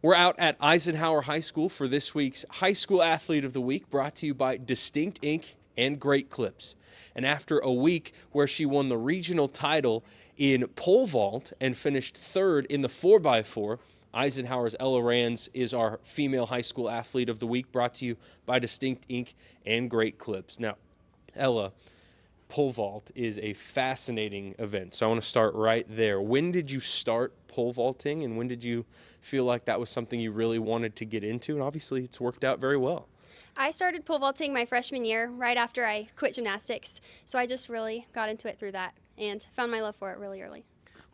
We're out at Eisenhower High School for this week's High School Athlete of the Week, brought to you by Distinct Ink and Great Clips. And after a week where she won the regional title in pole vault and finished third in the 4x4, Eisenhower's Ella Ranz is our female high school athlete of the week, brought to you by Distinct Ink and Great Clips. Now, Ella, pole vault is a fascinating event, so I want to start right there. When did you start pole vaulting, and when did you feel like that was something you really wanted to get into? And obviously it's worked out very well. I started pole vaulting my freshman year right after I quit gymnastics, so I just really got into it through that and found my love for it really early.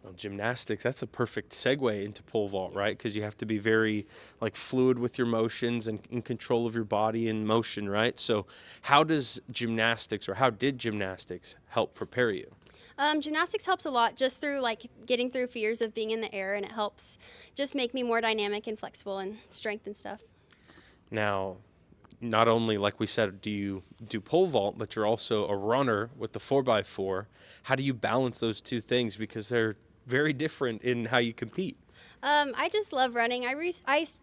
Well, gymnastics, that's a perfect segue into pole vault, right? Because you have to be very fluid with your motions and in control of your body in motion, right? So how does gymnastics, or how did gymnastics help prepare you? Gymnastics helps a lot just through getting through fears of being in the air, and it helps just make me more dynamic and flexible and strength and stuff. Now, not only, like we said, do you do pole vault, but you're also a runner with the 4x4. How do you balance those two things? Because they're very different in how you compete. I just love running. I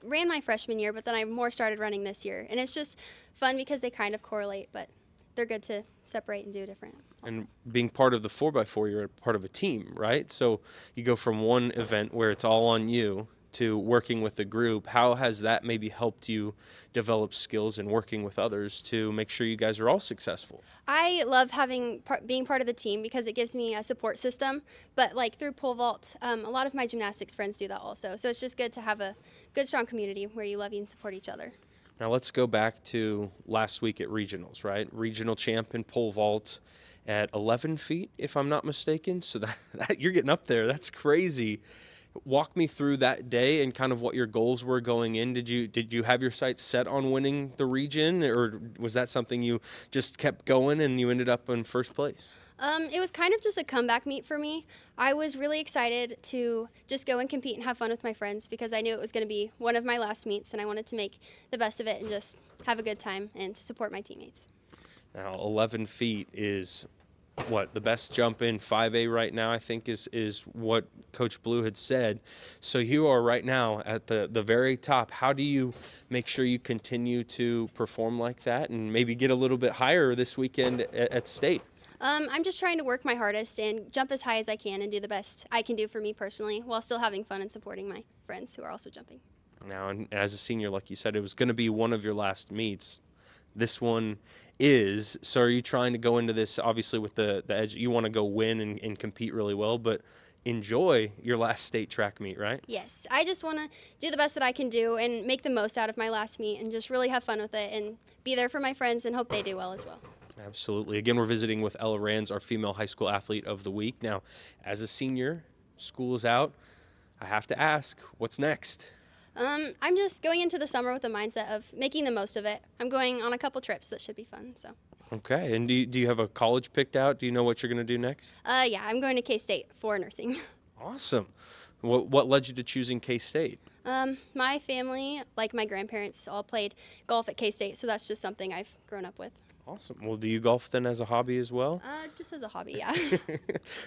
ran my freshman year, but then I more started running this year. And it's just fun because they kind of correlate, but they're good to separate and do different. Also. And being part of the 4x4, you're part of a team, right? So you go from one event where it's all on you to working with a group. How has that maybe helped you develop skills and working with others to make sure you guys are all successful? I love being part of the team because it gives me a support system. But through pole vault, a lot of my gymnastics friends do that also. So it's just good to have a good, strong community where you love and support each other. Now let's go back to last week at regionals, right? Regional champ in pole vault at 11 feet, if I'm not mistaken. So that you're getting up there. That's crazy. Walk me through that day and kind of what your goals were going in. Did you have your sights set on winning the region, or was that something you just kept going and you ended up in first place? It was kind of just a comeback meet for me. I was really excited to just go and compete and have fun with my friends because I knew it was going to be one of my last meets, and I wanted to make the best of it and just have a good time and to support my teammates. Now, 11 feet is what the best jump in 5A right now, I think is what Coach Blue had said. So you are right now at the very top. How do you make sure you continue to perform like that and maybe get a little bit higher this weekend at state? I'm just trying to work my hardest and jump as high as I can and do the best I can do for me personally while still having fun and supporting my friends who are also jumping. Now, and as a senior, like you said, it was going to be one of your last meets. This one is. So are you trying to go into this, obviously, with the edge? You want to go win and compete really well, but enjoy your last state track meet, right? Yes, I just want to do the best that I can do and make the most out of my last meet and just really have fun with it and be there for my friends and hope they do well as well. Absolutely. Again, we're visiting with Ella Ranz, our female high school athlete of the week. Now, as a senior, school is out. I have to ask, what's next? I'm just going into the summer with the mindset of making the most of it. I'm going on a couple trips that should be fun. So. Okay. And do you have a college picked out? Do you know what you're going to do next? Yeah, I'm going to K-State for nursing. Awesome. What led you to choosing K-State? My family, like my grandparents, all played golf at K-State, so that's just something I've grown up with. Awesome. Well, do you golf then as a hobby as well? Just as a hobby, yeah.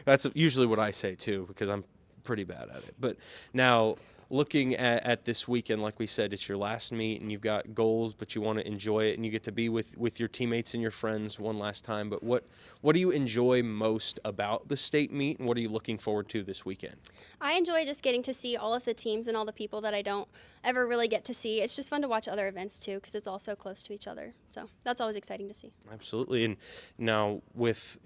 That's usually what I say too, because I'm pretty bad at it. But now, looking at this weekend, like we said, it's your last meet and you've got goals, but you want to enjoy it and you get to be with your teammates and your friends one last time. But what do you enjoy most about the state meet, and what are you looking forward to this weekend? I enjoy just getting to see all of the teams and all the people that I don't ever really get to see. It's just fun to watch other events too because it's all so close to each other. So that's always exciting to see. Absolutely. And now with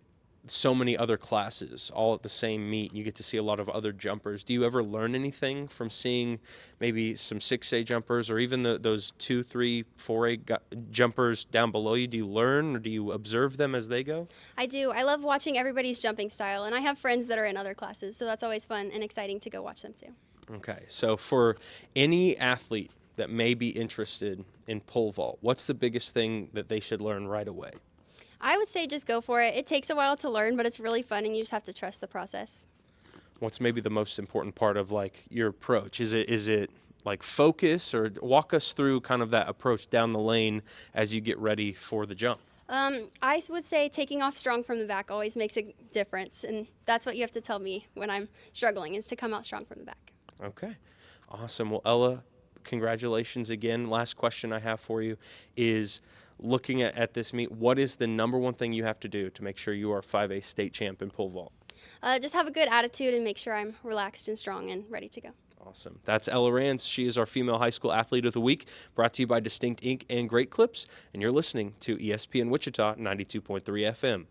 so many other classes all at the same meet, you get to see a lot of other jumpers. Do you ever learn anything from seeing maybe some 6A jumpers or even those 2, 3, 4A jumpers down below you? Do you learn or do you observe them as they go? I do. I love watching everybody's jumping style, and I have friends that are in other classes, so that's always fun and exciting to go watch them too. Okay, so for any athlete that may be interested in pole vault, what's the biggest thing that they should learn right away? I would say just go for it. It takes a while to learn, but it's really fun, and you just have to trust the process. What's maybe the most important part of your approach? Is it focus, or walk us through kind of that approach down the lane as you get ready for the jump? I would say taking off strong from the back always makes a difference, and that's what you have to tell me when I'm struggling, is to come out strong from the back. Okay, awesome. Well, Ella, congratulations again. Last question I have for you is, looking at this meet, what is the number one thing you have to do to make sure you are 5A state champ in pole vault? Just have a good attitude and make sure I'm relaxed and strong and ready to go. Awesome. That's Ella Ranz. She is our Female High School Athlete of the Week, brought to you by Distinct Ink and Great Clips. And you're listening to ESPN Wichita 92.3 FM.